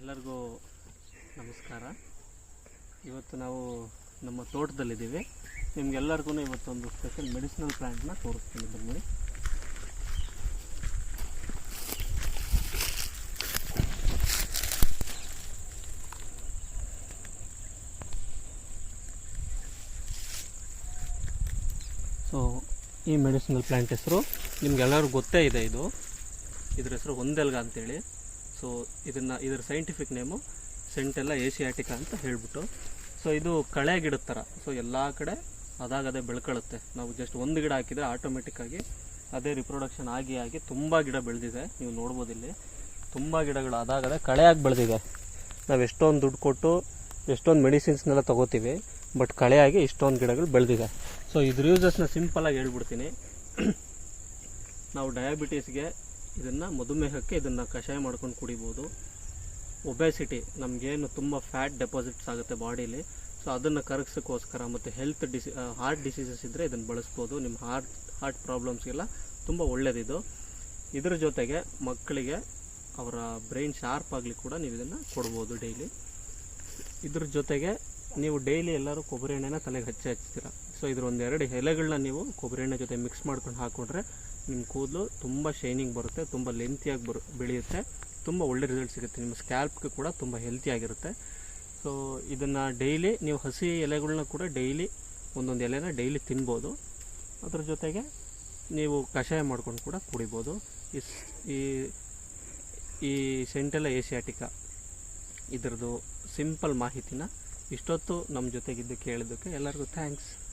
ಎಲ್ಲರಿಗೂ ನಮಸ್ಕಾರ. ಇವತ್ತು ನಾವು ನಮ್ಮ ತೋಟದಲ್ಲಿದ್ದೀವಿ. ನಿಮಗೆಲ್ಲರಿಗೂ ಇವತ್ತೊಂದು ಸ್ಪೆಷಲ್ ಮೆಡಿಸಿನಲ್ ಪ್ಲ್ಯಾಂಟ್ನ ತೋರಿಸ್ತೀನಿ ಬನ್ನಿ. ಸೊ ಈ ಮೆಡಿಸಿನಲ್ ಪ್ಲ್ಯಾಂಟ್ ಹೆಸರು ನಿಮ್ಗೆಲ್ಲರಿಗೂ ಗೊತ್ತೇ ಇದೆ. ಇದ್ರ ಹೆಸರು ಒಂದೆಲ್ಗ ಅಂತೇಳಿ. ಸೊ ಇದರ ಸೈಂಟಿಫಿಕ್ ನೇಮು ಸೆಂಟೆಲ್ಲಾ ಏಷಿಯಾಟಿಕಾ ಅಂತ ಹೇಳ್ಬಿಟ್ಟು. ಸೊ ಇದು ಕಳೆ ಗಿಡದ ಥರ. ಸೊ ಎಲ್ಲ ಕಡೆ ಅದೇ ಬೆಳ್ಕೊಳ್ಳುತ್ತೆ. ನಾವು ಜಸ್ಟ್ ಒಂದು ಗಿಡ ಹಾಕಿದರೆ ಆಟೋಮೆಟಿಕ್ಕಾಗಿ ಅದೇ ರಿಪ್ರೊಡಕ್ಷನ್ ಆಗಿ ತುಂಬ ಗಿಡ ಬೆಳೆದಿದೆ. ನೀವು ನೋಡ್ಬೋದು, ಇಲ್ಲಿ ತುಂಬ ಗಿಡಗಳು ಅದೇ ಕಳೆಯಾಗಿ ಬೆಳೆದಿದೆ. ನಾವು ಎಷ್ಟೊಂದು ದುಡ್ಡು ಕೊಟ್ಟು ಎಷ್ಟೊಂದು ಮೆಡಿಸಿನ್ಸ್ನೆಲ್ಲ ತೊಗೋತೀವಿ, ಬಟ್ ಕಳೆಯಾಗಿ ಇಷ್ಟೊಂದು ಗಿಡಗಳು ಬೆಳೆದಿದೆ. ಸೊ ಇದ್ರ ಯೂಸಸ್ನ ಸಿಂಪಲಾಗಿ ಹೇಳ್ಬಿಡ್ತೀನಿ. ನಾವು ಡಯಾಬಿಟೀಸ್ಗೆ ಇದನ್ನು, ಮಧುಮೇಹಕ್ಕೆ ಇದನ್ನು ಕಷಾಯ ಮಾಡ್ಕೊಂಡು ಕುಡಿಬೋದು. ಒಬೆಸಿಟಿ, ನಮಗೇನು ತುಂಬ ಫ್ಯಾಟ್ ಡೆಪಾಸಿಟ್ಸ್ ಆಗುತ್ತೆ ಬಾಡೀಲಿ, ಸೊ ಅದನ್ನು ಕರಗಿಸೋಕ್ಕೋಸ್ಕರ, ಮತ್ತು ಹಾರ್ಟ್ ಡಿಸೀಸಸ್ ಇದ್ದರೆ ಇದನ್ನು ಬಳಸ್ಬೋದು. ನಿಮ್ಮ ಹಾರ್ಟ್ ಪ್ರಾಬ್ಲಮ್ಸ್ಗೆಲ್ಲ ತುಂಬ ಒಳ್ಳೆಯದಿದು. ಇದ್ರ ಜೊತೆಗೆ ಮಕ್ಕಳಿಗೆ ಅವರ ಬ್ರೈನ್ ಶಾರ್ಪ್ ಆಗಲಿ ಕೂಡ ನೀವು ಇದನ್ನು ಕೊಡ್ಬೋದು ಡೈಲಿ. ಇದ್ರ ಜೊತೆಗೆ ನೀವು ಡೈಲಿ ಎಲ್ಲರೂ ಕೊಬ್ಬರಿ ಎಣ್ಣೆನ ತಲೆಗೆ ಹಚ್ತೀರ. ಸೊ ಇದ್ರ ಒಂದೆರಡು ಎಲೆಗಳನ್ನ ನೀವು ಕೊಬ್ಬರಿ ಎಣ್ಣೆ ಜೊತೆ ಮಿಕ್ಸ್ ಮಾಡ್ಕೊಂಡು ಹಾಕ್ಕೊಂಡ್ರೆ ನಿಮ್ಮ ಕೂದಲು ತುಂಬ ಶೈನಿಂಗ್ ಬರುತ್ತೆ, ತುಂಬ ಲೆಂತಿಯಾಗಿ ಬೆಳೆಯುತ್ತೆ, ತುಂಬ ಒಳ್ಳೆ ರಿಸಲ್ಟ್ ಸಿಗುತ್ತೆ. ನಿಮ್ಮ ಸ್ಕ್ಯಾಲ್ಪ್ಗೆ ಕೂಡ ತುಂಬ ಹೆಲ್ತಿಯಾಗಿರುತ್ತೆ. ಸೊ ಇದನ್ನು ಡೈಲಿ ನೀವು ಹಸಿ ಎಲೆಗಳನ್ನ ಕೂಡ ಡೈಲಿ ಒಂದೊಂದು ಎಲೆನ ಡೈಲಿ ತಿನ್ಬೋದು. ಅದ್ರ ಜೊತೆಗೆ ನೀವು ಕಷಾಯ ಮಾಡ್ಕೊಂಡು ಕೂಡ ಕುಡಿಬೋದು. ಈ ಸೆಂಟೆಲ್ಲಾ ಏಷಿಯಾಟಿಕಾ ಇದರದ್ದು ಸಿಂಪಲ್ ಮಾಹಿತಿನ ಇಷ್ಟೊತ್ತು ನಮ್ಮ ಜೊತೆಗಿದ್ದು ಕೇಳಿದ್ದಕ್ಕೆ ಎಲ್ಲರಿಗೂ ಥ್ಯಾಂಕ್ಸ್.